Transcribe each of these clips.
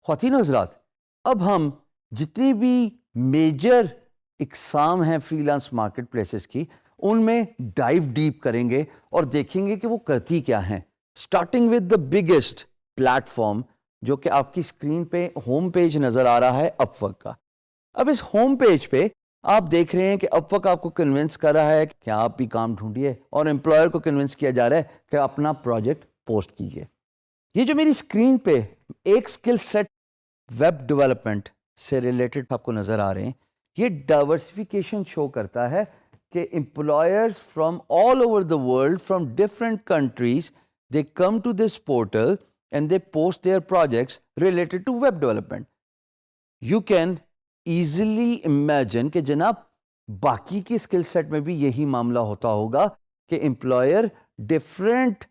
خواتین و حضرات، اب ہم جتنی بھی میجر اقسام ہیں فری لانس مارکیٹ پلیسز کی، ان میں ڈائیو ڈیپ کریں گے اور دیکھیں گے کہ وہ کرتی کیا ہیں. Starting with the biggest plate form جو کہ آپ کی اسکرین پہ ہوم پیج نظر آ رہا ہے، اپ ورک کا. اب اس ہوم پیج پہ آپ دیکھ رہے ہیں کہ اپ ورک آپ کو کنونس کر رہا ہے کہ آپ بھی کام ڈھونڈیے، اور امپلائر کو کنونس کیا جا رہا ہے کہ اپنا پروجیکٹ پوسٹ کیجیے. یہ جو میری اسکرین پہ ایک اسکل سیٹ ویب ڈیولپمنٹ سے ریلیٹڈ آپ کو نظر آ رہے ہیں، یہ ڈائیورسفیکیشن شو کرتا ہے کہ employers from all over the world, from different countries, they come to this portal and they post their projects related to web development. You can easily imagine کہ جناب باقی کی اسکل سیٹ میں بھی یہی معاملہ ہوتا ہوگا کہ امپلائر ڈفرینٹ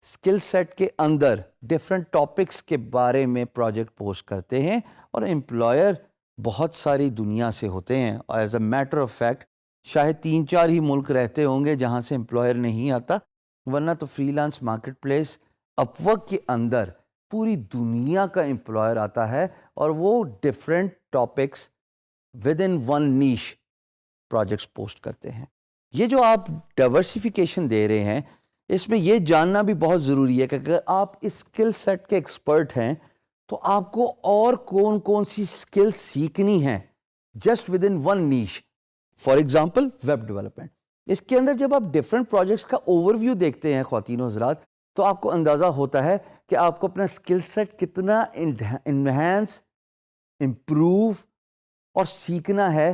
اسکل سیٹ کے اندر ڈفرینٹ ٹاپکس کے بارے میں پروجیکٹ پوسٹ کرتے ہیں، اور امپلائر بہت ساری دنیا سے ہوتے ہیں. اور as a matter of fact شاید 3-4 ہی ملک رہتے ہوں گے جہاں سے امپلائر نہیں آتا، ورنہ تو فری لانس مارکیٹ پلیس اپ ورک کے اندر پوری دنیا کا امپلائر آتا ہے، اور وہ different topics within one niche projects post کرتے ہیں. یہ جو آپ ڈائیورسفیکیشن دے رہے ہیں، اس میں یہ جاننا بھی بہت ضروری ہے کہ اگر آپ اس اسکل سیٹ کے ایکسپرٹ ہیں تو آپ کو اور کون کون سی اسکل سیکھنی ہیں just within one niche. For example web development. اس کے اندر جب آپ ڈفرینٹ پروجیکٹس کا اوور ویو دیکھتے ہیں خواتین و حضرات، تو آپ کو اندازہ ہوتا ہے کہ آپ کو اپنا اسکل سیٹ کتنا انہینس، امپروو اور سیکھنا ہے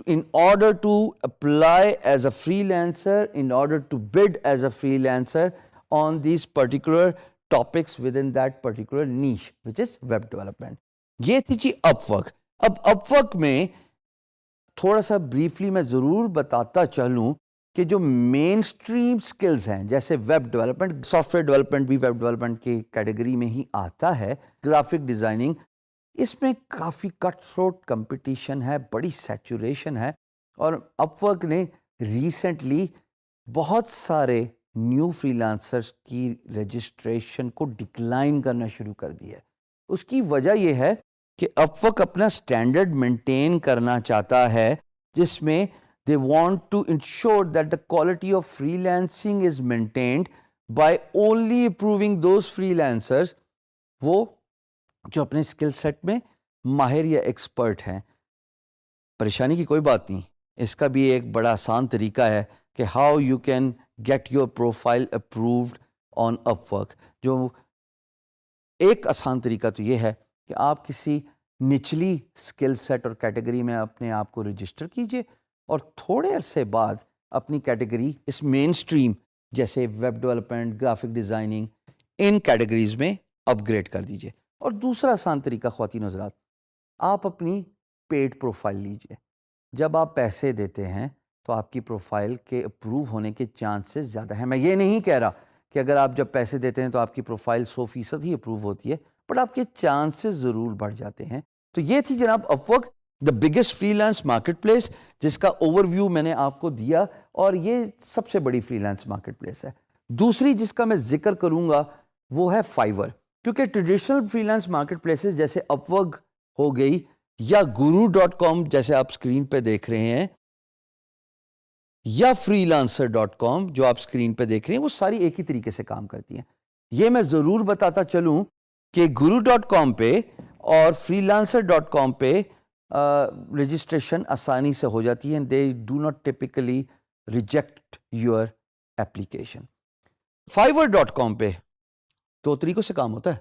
in order to apply as a freelancer, in order to bid as a freelancer on these particular topics within that particular niche, which is web development. یہ تھی جی اپ ورک. اب اپ work میں تھوڑا سا بریفلی میں ضرور بتاتا چلوں کہ جو مین اسٹریم اسکلز ہیں، جیسے web development, soft where development بھی ویب ڈیولپمنٹ کی کیٹیگری میں ہی آتا ہے، گرافک ڈیزائننگ، اس میں کافی کٹ تھروٹ کمپٹیشن ہے، بڑی سیچوریشن ہے. اور اپ ورک نے ریسنٹلی بہت سارے نیو فری لانسرز کی رجسٹریشن کو ڈکلائن کرنا شروع کر دیا ہے. اس کی وجہ یہ ہے کہ اپ ورک اپنا اسٹینڈرڈ مینٹین کرنا چاہتا ہے، جس میں they want to ensure that the quality of freelancing is maintained by only approving those freelancers, وہ جو اپنے اسکل سیٹ میں ماہر یا ایکسپرٹ ہیں. پریشانی کی کوئی بات نہیں، اس کا بھی ایک بڑا آسان طریقہ ہے کہ how you can get your profile approved on Upwork. جو ایک آسان طریقہ تو یہ ہے کہ آپ کسی نچلی اسکل سیٹ اور کیٹیگری میں اپنے آپ کو رجسٹر کیجئے، اور تھوڑے عرصے بعد اپنی کیٹیگری اس مین اسٹریم جیسے ویب ڈیولپمنٹ، گرافک ڈیزائننگ، ان کیٹیگریز میں اپ گریڈ کر دیجئے. اور دوسرا آسان طریقہ خواتین و حضرات، آپ اپنی پیڈ پروفائل لیجئے. جب آپ پیسے دیتے ہیں تو آپ کی پروفائل کے اپروو ہونے کے چانسز زیادہ ہیں. میں یہ نہیں کہہ رہا کہ اگر آپ جب پیسے دیتے ہیں تو آپ کی پروفائل 100% ہی اپروو ہوتی ہے، بٹ آپ کے چانسز ضرور بڑھ جاتے ہیں. تو یہ تھی جناب Upwork, the biggest freelance marketplace, جس کا اوور ویو میں نے آپ کو دیا، اور یہ سب سے بڑی فری لانس مارکیٹ پلیس ہے. دوسری جس کا میں ذکر کروں گا وہ ہے فائیور، کیونکہ traditional free lance market places جیسے اپ ورک ہو گئی یا guru.com جیسے آپ اسکرین پہ دیکھ رہے ہیں، یا freelancer.com جو آپ اسکرین پہ دیکھ رہے ہیں، وہ ساری ایک ہی طریقے سے کام کرتی ہیں. یہ میں ضرور بتاتا چلوں کہ guru.com پہ اور freelancer.com پہ رجسٹریشن آسانی سے ہو جاتی ہے. they do not typically reject your application. fiverr.com پہ 2 طریقوں سے کام ہوتا ہے.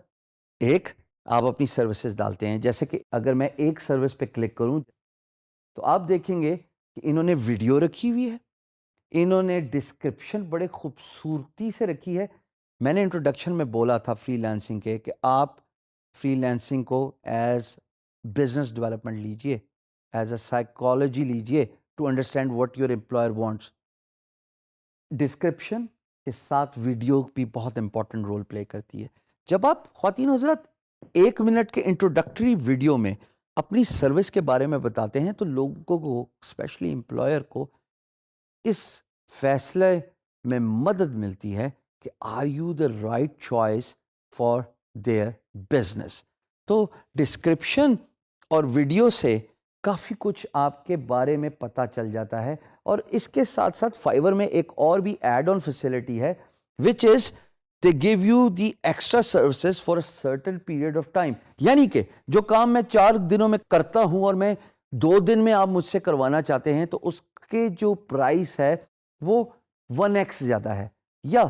ایک، آپ اپنی سروسز ڈالتے ہیں، جیسے کہ اگر میں ایک سروس پہ کلک کروں تو آپ دیکھیں گے کہ انہوں نے ویڈیو رکھی ہوئی ہے، انہوں نے ڈسکرپشن بڑے خوبصورتی سے رکھی ہے. میں نے انٹروڈکشن میں بولا تھا فری لانسنگ کے کہ آپ فری لانسنگ کو ایز بزنس ڈیولپمنٹ لیجئے، ایز اے سائیکالوجی لیجئے to understand what your employer wants. Description کے ساتھ ویڈیو بھی بہت امپورٹنٹ رول پلے کرتی ہے. جب آپ خواتین حضرات 1 منٹ کے انٹروڈکٹری ویڈیو میں اپنی سروس کے بارے میں بتاتے ہیں تو لوگوں کو اسپیشلی امپلائر کو اس فیصلے میں مدد ملتی ہے کہ are you the right choice for their business. تو ڈسکرپشن اور ویڈیو سے کافی کچھ آپ کے بارے میں پتہ چل جاتا ہے. اور اس کے ساتھ ساتھ فائور میں ایک اور بھی ایڈ آن فیسلٹی ہے وچ از they give you the extra services for a certain period of time. یعنی کہ جو کام میں 4 دنوں میں کرتا ہوں اور میں 2 دن میں آپ مجھ سے کروانا چاہتے ہیں تو اس کے جو پرائس ہے وہ 1x زیادہ ہے یا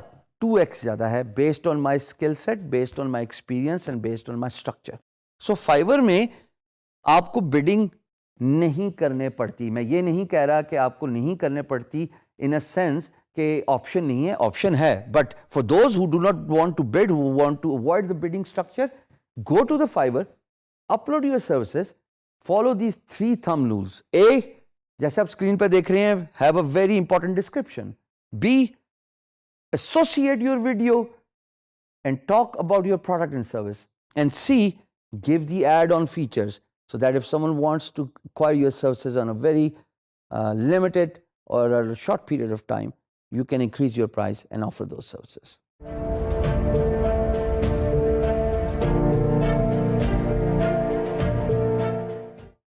2x زیادہ ہے based on my skill set, based on my experience and based on my structure. So Fiverr میں آپ کو bidding نہیں کرنے پڑتی. میں یہ نہیں کہہ رہا کہ آپ کو نہیں کرنے پڑتی in a sense کہ آپشن نہیں ہے, آپشن ہے, but for those who do not want to bid, who want to avoid the bidding structure, go to the Fiverr, upload your services, follow these 3 thumb rules. A, جیسے آپ screen پہ دیکھ رہے ہیں, have a very important description. B, associate your video and talk about your product and service. And C, give the add-on features so that if someone wants to acquire your services on a very limited or a short period of time, you can increase your price and offer those services.